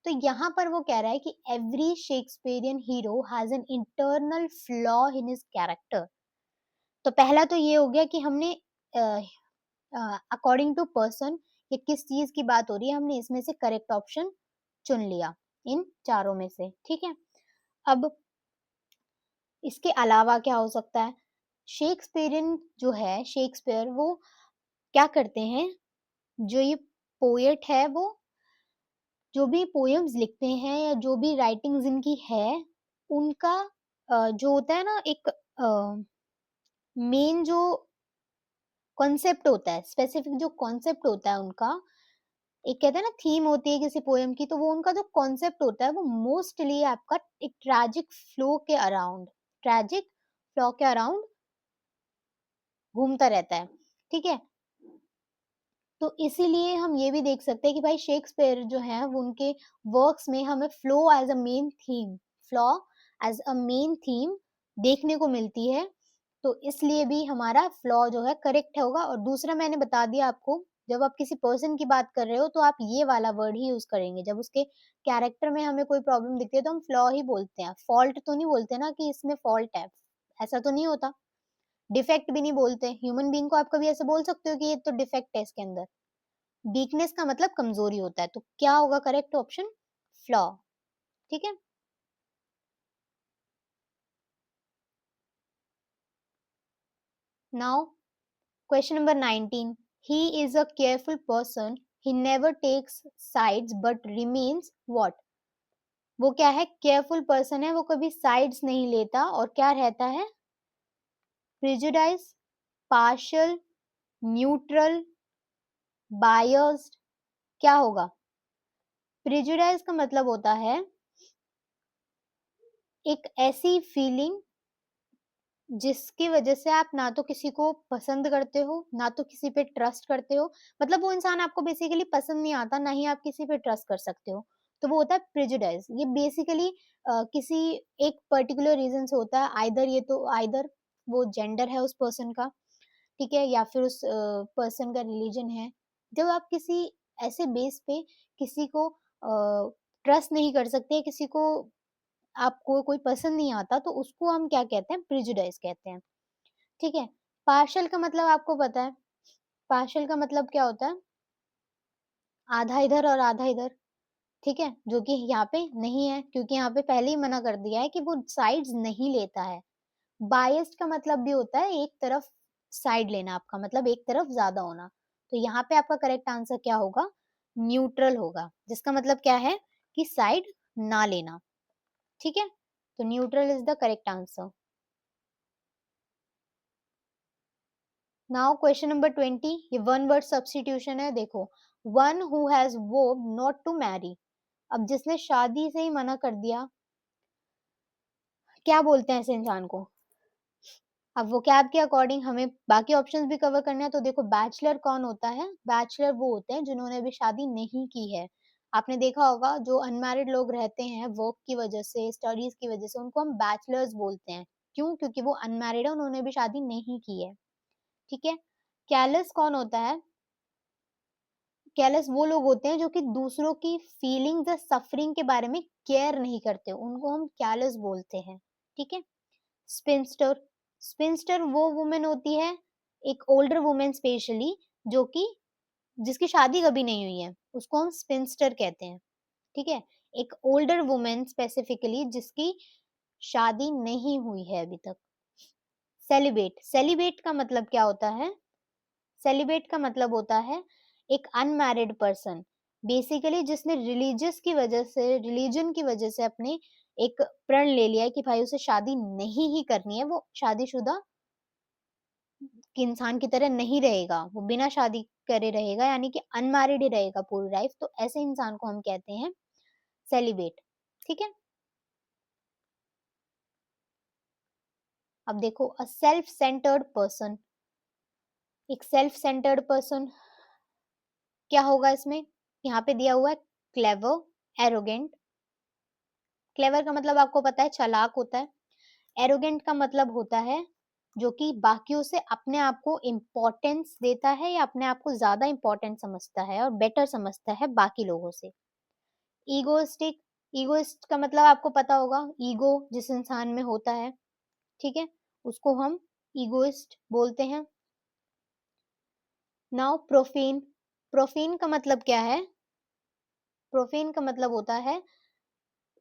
तो यहाँ पर वो कह रहा है कि every Shakespearean hero has an internal flaw in his character. तो पहला तो ये हो गया कि हमने अकॉर्डिंग टू पर्सन ये किस चीज की बात हो रही है, हमने इसमें से करेक्ट ऑप्शन चुन लिया इन चारों में से। ठीक है, अब इसके अलावा क्या हो सकता है? शेक्सपियरियन जो है, शेक्सपियर वो क्या करते हैं, जो ये पोएट है, वो जो भी पोएम्स लिखते हैं या जो भी राइटिंग्स इनकी है, उनका जो होता है ना, एक मेन जो कॉन्सेप्ट होता है, स्पेसिफिक जो कॉन्सेप्ट होता है उनका, एक कहते हैं ना थीम होती है किसी पोएम की, तो वो उनका जो कॉन्सेप्ट होता है वो मोस्टली आपका एक ट्रैजिक फ्लो के अराउंड घूमता रहता है। ठीक है, तो इसीलिए हम ये भी देख सकते हैं कि भाई शेक्सपियर जो है वो उनके वर्क्स में हमें flaw as a main theme देखने को मिलती है। तो इसलिए भी हमारा फ्लॉ जो है करेक्ट होगा। और दूसरा मैंने बता दिया आपको, जब आप किसी पर्सन की बात कर रहे हो तो आप ये वाला वर्ड ही यूज करेंगे। जब उसके कैरेक्टर में हमें कोई प्रॉब्लम दिखती है तो हम फ्लॉ ही बोलते हैं, फॉल्ट तो नहीं बोलते ना कि इसमें फॉल्ट है, ऐसा तो नहीं होता। डिफेक्ट भी नहीं बोलते। ह्यूमन बीइंग को आप कभी ऐसे बोल सकते हो कि ये तो डिफेक्ट है इसके अंदर? वीकनेस का मतलब कमजोरी होता है। तो क्या होगा करेक्ट ऑप्शन? फ्लॉ। ठीक है, now question number 19। He is a careful person, he never takes sides but remains what? वो क्या है? केयरफुल पर्सन है, वो कभी साइड्स नहीं लेता और क्या रहता है? Prejudice, partial, neutral, biased. क्या होगा? प्रिजुडाइज का मतलब होता है एक ऐसी फीलिंग जिसकी वजह से आप ना तो किसी को पसंद करते हो, ना तो किसी पे ट्रस्ट करते हो। मतलब वो इंसान आपको बेसिकली पसंद नहीं आता, ना ही आप किसी पे ट्रस्ट कर सकते हो। तो वो होता है प्रेजुडिस। ये बेसिकली किसी एक पर्टिकुलर रीजन से होता है। आइदर वो जेंडर है उस पर्सन का, ठीक है, या फिर उस पर्सन का रिलीजन है। जब आप किसी ऐसे बेस पे किसी को ट्रस्ट नहीं कर सकते, किसी को आपको कोई पसंद नहीं आता, तो उसको हम क्या कहते हैं? प्रेजुडिस कहते हैं। ठीक है, पार्शियल का मतलब आपको पता है। पार्शियल का मतलब क्या होता है? आधा इधर और आधा इधर। ठीक है, जो कि यहाँ पे नहीं है, क्योंकि यहाँ पे पहले ही मना कर दिया है कि वो साइड्स नहीं लेता है। बायस्ड का मतलब भी होता है एक तरफ साइड लेना, आपका मतलब एक तरफ ज्यादा होना। तो यहाँ पे आपका करेक्ट आंसर क्या होगा? न्यूट्रल होगा, जिसका मतलब क्या है कि साइड ना लेना। ठीक है, तो neutral is the correct answer. Now question number 20। ये वन वर्ड सब्स्टिट्यूशन है। देखो, वन हु हैज वोड नॉट टू मैरी। अब जिसने शादी से ही मना कर दिया, क्या बोलते हैं ऐसे इंसान को? अब वो कैब के अकॉर्डिंग हमें बाकी ऑप्शंस भी कवर करने हैं। तो देखो, बैचलर कौन होता है? बैचलर वो होते हैं जिन्होंने अभी शादी नहीं की है। आपने देखा होगा, जो अनमैरिड लोग रहते हैं वर्क की वजह से, स्टडीज की वजह से, उनको हम बैचलर्स बोलते हैं। क्यों? क्योंकि वो अनमैरिड है, उन्होंने अभी शादी नहीं की है। ठीक है, कैलस कौन होता है? केयरलेस वो लोग होते हैं जो कि दूसरों की फीलिंग्स या सफरिंग के बारे में केयर नहीं करते, उनको हम केयरलेस बोलते हैं। ठीक है, स्पिंस्टर। स्पिंस्टर वो वुमेन होती है, एक ओल्डर वुमेन स्पेशली, जो कि जिसकी शादी कभी नहीं हुई है, उसको हम स्पिंस्टर कहते हैं। ठीक है, एक ओल्डर वुमेन स्पेसिफिकली जिसकी शादी नहीं हुई है अभी तक। सेलिबेट, सेलिबेट का मतलब क्या होता है? सेलिबेट का मतलब होता है एक अनमैरिड पर्सन, बेसिकली जिसने रिलीजन की वजह से अपने एक प्रण ले लिया है कि भाई उसे शादी नहीं ही करनी है, वो शादीशुदा इंसान की तरह नहीं रहेगा, वो बिना शादी करे रहेगा, यानी कि अनमैरिड ही रहेगा पूरी लाइफ, तो ऐसे इंसान को हम कहते हैं सेलिबेट। ठीक है? अब देखो, अ सेल्फ सेंटर्ड पर्सन, एक सेल्फ सेंटर्ड पर्सन क्या होगा इसमें? यहाँ पे दिया हुआ है क्लेवर, एरोगेंट। क्लेवर का मतलब आपको पता है चालाक होता है। एरोगेंट का मतलब होता है जो कि बाकियों से अपने आप को इम्पोर्टेंस देता है या अपने आप को ज्यादा इम्पोर्टेंट समझता है और बेटर समझता है बाकी लोगों से। ईगोइस्टिक, ईगोइस्ट का मतलब आपको पता होगा, ईगो जिस इंसान में होता है, ठीक है, उसको हम ईगोइस्ट बोलते हैं। नाउ प्रोफेन, प्रोफेन का मतलब क्या है? प्रोफेन का मतलब होता है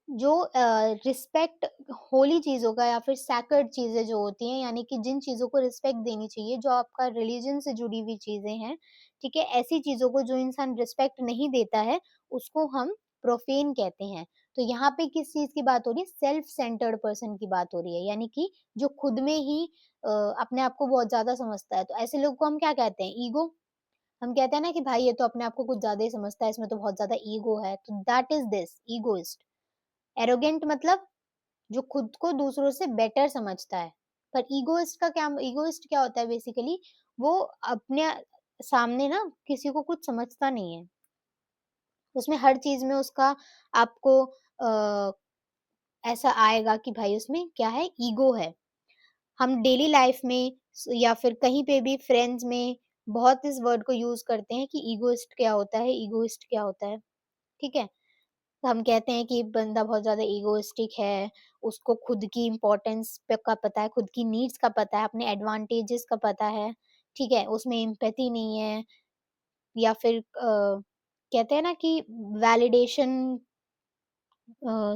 जो रिस्पेक्ट होली चीज़ों का या फिर सैक्रेड चीज़ें जो होती हैं, यानी कि जिन चीज़ों को रिस्पेक्ट देनी चाहिए, जो आपका रिलीजन से जुड़ी हुई चीज़ें हैं, ठीक है? ऐसी चीज़ों को जो इंसान रिस्पेक्ट नहीं देता है, उसको हम प्रोफेन कहते हैं। तो यहाँ पे किस चीज़ की बात हो रही है? सेल्फ सेंटर्ड पर्सन की बात हो रही है, यानी कि जो खुद में ही अपने आप को बहुत ज़्यादा समझता है। तो ऐसे लोग को हम क्या कहते हैं? ईगो। हम कहते हैं ना कि भाई ये तो अपने आप को कुछ ज़्यादा ही समझता है, इसमें तो बहुत ज़्यादा ईगो है, तो that is this, egoist. Arrogant मतलब जो खुद को दूसरों से बेटर समझता है। पर ईगोइस्ट क्या होता है बेसिकली? वो अपने सामने ना किसी को कुछ समझता नहीं है। उसमें हर चीज़ में उसका आपको ऐसा आएगा कि भाई उसमें क्या है? ईगो है। हम डेली लाइफ में या फिर कहीं पे भी फ्रेंड्स में बहुत इस वर्ड को यूज़ करते हैं कि ईगोइस्ट क्या होता है? ईगोइस्ट क्या होता है? ठीक है? तो हम कहते हैं कि बंदा बहुत ज़्यादा ईगोइस्टिक है, उसको खुद की इम्पोर्टेंस का पता है, खुद की नीड्स का पता है, अपने एडवांटेजेस का पता है, ठीक है? उसमें एम्पैथी नहीं है, या फिर कहते हैं ना कि वैलिडेशन अ,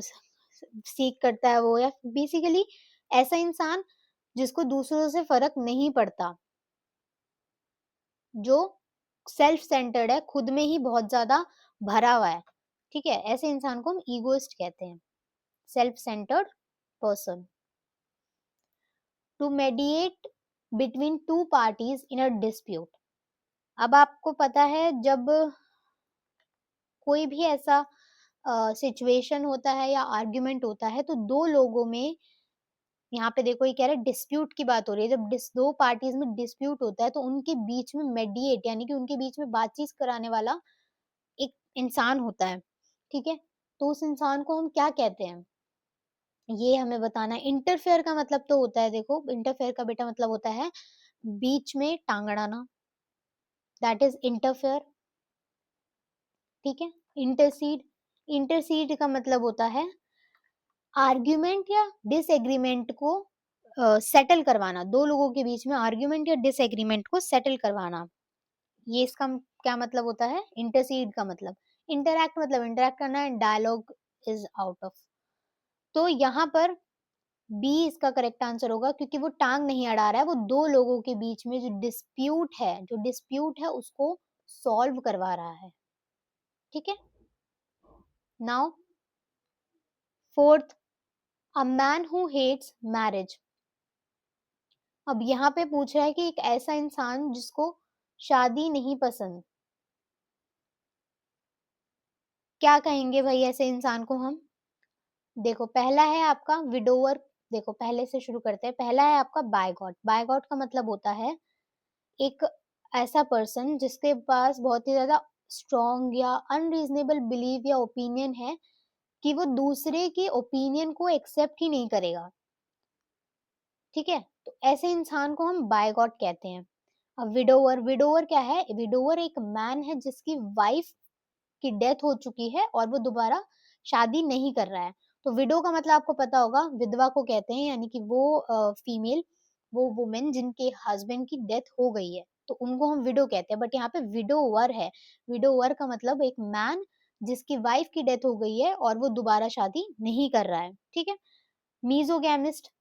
सीक करता है वो, या बेसिकली ऐसा इंसान जिसको दूसरों से फ़र्क नहीं पड़ता, जो सेल्फ सेंटर्ड है, खुद में ही बहुत ज़्यादा भरा हुआ है, ठीक है? ऐसे इंसान को हम ईगोइस्ट कहते हैं, self centred person. To mediate between two parties in a dispute. अब आपको पता है जब कोई भी ऐसा सिचुएशन होता है या आर्ग्यूमेंट होता है, तो दो लोगों में, यहाँ पे देखो ये कह रहा है डिस्प्यूट की बात हो रही है, जब दो पार्टीज में डिस्प्यूट होता है तो उनके बीच में मेडिएट यानी कि उनके बीच में बातचीत कराने वाला एक इंसान होता है, ठीक है? तो उस इंसान को हम क्या कहते हैं, ये हमें बताना है। इंटरफेयर का मतलब तो होता है, देखो इंटरफेयर का बेटा मतलब होता है बीच में टांग अड़ाना, दैट इज इंटरफेयर, ठीक है? इंटरसीड, इंटरसीड का मतलब होता है आर्ग्यूमेंट या डिसएग्रीमेंट को सेटल करवाना, दो लोगों के बीच में आर्ग्यूमेंट या डिसएग्रीमेंट को सेटल करवाना। ये इसका क्या मतलब होता है? इंटरसीड का मतलब। इंटरैक्ट मतलब इंटरैक्ट करना है, डायलॉग इज आउट ऑफ। तो यहाँ पर बी इसका करेक्ट आंसर होगा, क्योंकि वो टांग नहीं अड़ा रहा है, वो दो लोगों के बीच में जो डिस्प्यूट है उसको सॉल्व करवा रहा है, ठीक है? Now fourth, a man who hates marriage. अब यहाँ पे पूछ रहा है कि एक ऐसा इंसान जिसको शादी नहीं पसंद, क्या कहेंगे भाई ऐसे इंसान को हम? देखो पहला है आपका विडोवर, देखो पहले से शुरू करते हैं। पहला है आपका बायगॉट। बायगॉट का मतलब होता है एक ऐसा पर्सन जिसके पास बहुत ही ज्यादा स्ट्रॉन्ग या अनरीजनेबल बिलीव या ओपिनियन है, कि वो दूसरे के ओपिनियन को एक्सेप्ट ही नहीं करेगा, ठीक है? तो ऐसे इंसान को हम बायगॉट कहते हैं। अब विडोवर, विडोवर क्या है? विडोवर एक मैन है जिसकी वाइफ की डेथ हो चुकी है और वो दोबारा शादी नहीं कर रहा है। तो विडो का मतलब आपको पता होगा, विधवा को कहते हैं, यानी कि वो फीमेल, वो वुमेन जिनके हस्बैंड की डेथ हो गई है, तो उनको हम विडो कहते हैं। बट यहाँ पे विडोवर है, विडोवर का मतलब एक मैन जिसकी वाइफ की डेथ हो गई है और वो दोबारा शादी नहीं कर रहा है, ठीक है? मीजोगैमिस्ट,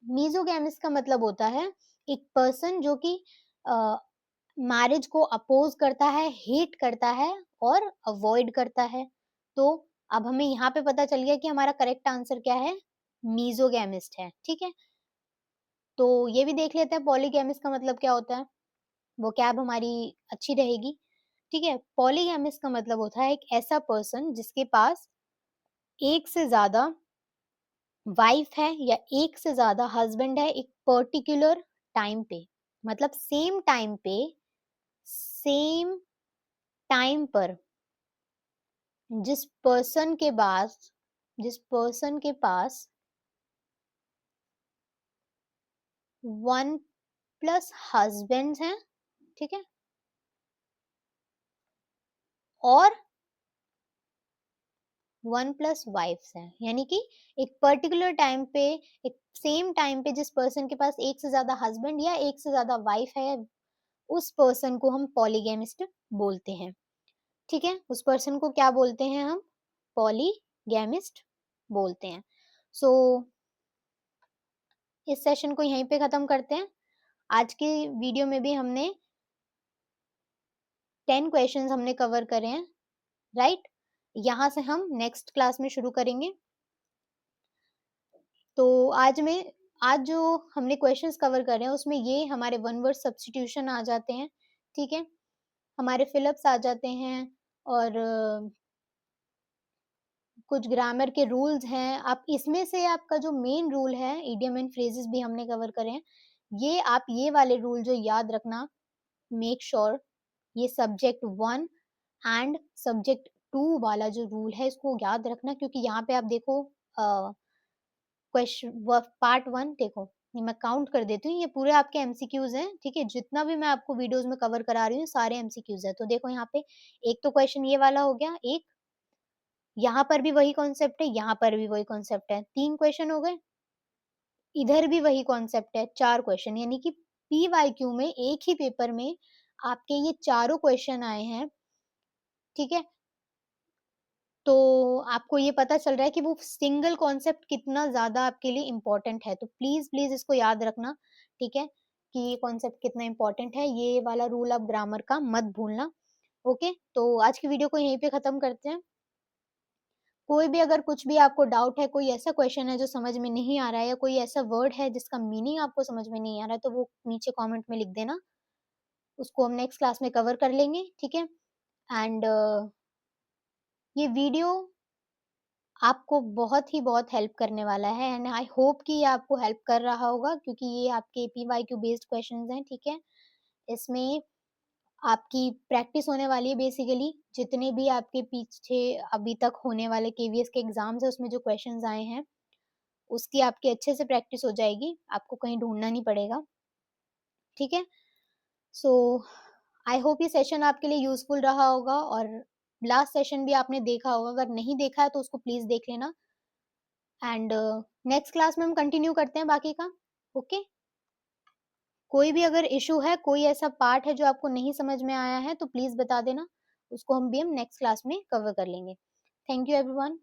मीज़ोगैमिस्ट का मतलब होता है एक पर्सन जो कि मैरिज को अपोज करता है, हेट करता है और अवॉइड करता है। तो अब हमें यहाँ पे पता चल गया कि हमारा करेक्ट आंसर क्या है, मीज़ोगैमिस्ट है, ठीक है? तो ये भी देख लेते हैं पॉलीगैमिस्ट का मतलब क्या होता है, वो कैब हमारी अच्छी रहेगी, ठीक है? पॉलीगैमिस्ट का मतलब होता है एक ऐसा पर्सन जिसके पास एक से ज़्यादा वाइफ है या एक से ज़्यादा हस्बैंड है एक पर्टिकुलर टाइम पे। मतलब सेम टाइम पर जिस पर्सन के पास जिस पर्सन के पास 1 प्लस हस्बैंड्स हैं, ठीक है? और 1 प्लस वाइफ्स हैं। यानी कि एक पर्टिकुलर टाइम पे, एक सेम टाइम पे जिस पर्सन के पास एक से ज़्यादा हस्बैंड या एक से ज़्यादा वाइफ है, उस पर्सन को हम पॉलीगैमिस्ट बोलते हैं, ठीक है? उस पर्सन को क्या बोलते हैं हम? पॉलीगैमिस्ट बोलते हैं। सो इस सेशन को यहीं पे खत्म करते हैं। आज के वीडियो में भी हमने 10 क्वेश्चंस हमने कवर करे हैं, राइट? यहाँ से हम नेक्स्ट क्लास में शुरू करेंगे। तो आज जो हमने क्वेश्चंस कवर करे हैं उसमें ये हमारे वन वर्ड सब्स्टिट्यूशन आ जाते हैं, ठीक है? हमारे फिलअप्स आ जाते हैं और कुछ ग्रामर के रूल्स हैं। आप इसमें से आपका जो मेन रूल है, इडियम एंड फ्रेजेस भी हमने कवर करे हैं। ये वाले रूल जो याद रखना, मेक श्योर ये सब्जेक्ट 1 एंड सब्जेक्ट 2 वाला जो रूल है इसको याद रखना, क्योंकि यहाँ पे आप देखो पार्ट 1 देखो, ये मैं काउंट कर देती हूँ, ये पूरे आपके एमसीक्यूज हैं, ठीक है? जितना भी मैं आपको वीडियोस में कवर करा रही हूँ सारे एमसीक्यूज है। तो देखो यहाँ पे एक तो क्वेश्चन ये वाला हो गया, एक यहाँ पर भी वही कॉन्सेप्ट है, यहाँ पर भी वही कॉन्सेप्ट है, 3 क्वेश्चन हो गए। इधर भी वही कॉन्सेप्ट है, 4 क्वेश्चन, यानी कि पीवाईक्यू में एक ही पेपर में आपके ये चारों क्वेश्चन आए हैं, ठीक है? तो आपको ये पता चल रहा है कि वो सिंगल कॉन्सेप्ट कितना ज़्यादा आपके लिए इम्पोर्टेंट है। तो प्लीज़ इसको याद रखना, ठीक है? कि ये कॉन्सेप्ट कितना इम्पोर्टेंट है, ये वाला रूल आप ग्रामर का मत भूलना, ओके? तो आज की वीडियो को यहीं पे खत्म करते हैं। कोई भी अगर कुछ भी आपको डाउट है, कोई ऐसा क्वेश्चन है जो समझ में नहीं आ रहा है या कोई ऐसा वर्ड है जिसका मीनिंग आपको समझ में नहीं आ रहा है, तो वो नीचे कमेंट में लिख देना। उसको हम नेक्स्ट क्लास में कवर कर लेंगे, ठीक है? एंड ये वीडियो आपको बहुत हेल्प करने वाला है एंड आई होप कि ये आपको हेल्प कर रहा होगा, क्योंकि ये आपके पीवाईक्यू बेस्ड क्वेश्चंस हैं, ठीक है? इसमें आपकी प्रैक्टिस होने वाली है बेसिकली, जितने भी आपके पीछे अभी तक होने वाले केवीएस के एग्ज़ाम्स हैं, उसमें जो क्वेश्चंस आए हैं, उसकी आपकी अच्छे से प्रैक्टिस हो जाएगी, आपको कहीं ढूँढना नहीं पड़ेगा, ठीक है? सो आई होप ये सेशन आपके लिए यूज़फुल रहा होगा और लास्ट सेशन भी आपने देखा होगा, अगर नहीं देखा है तो उसको प्लीज़ देख लेना एंड नेक्स्ट क्लास में हम कंटिन्यू करते हैं बाकी का, ओके? कोई भी अगर इश्यू है, कोई ऐसा पार्ट है जो आपको नहीं समझ में आया है, तो प्लीज़ बता देना, उसको हम नेक्स्ट क्लास में कवर कर लेंगे। Thank you everyone.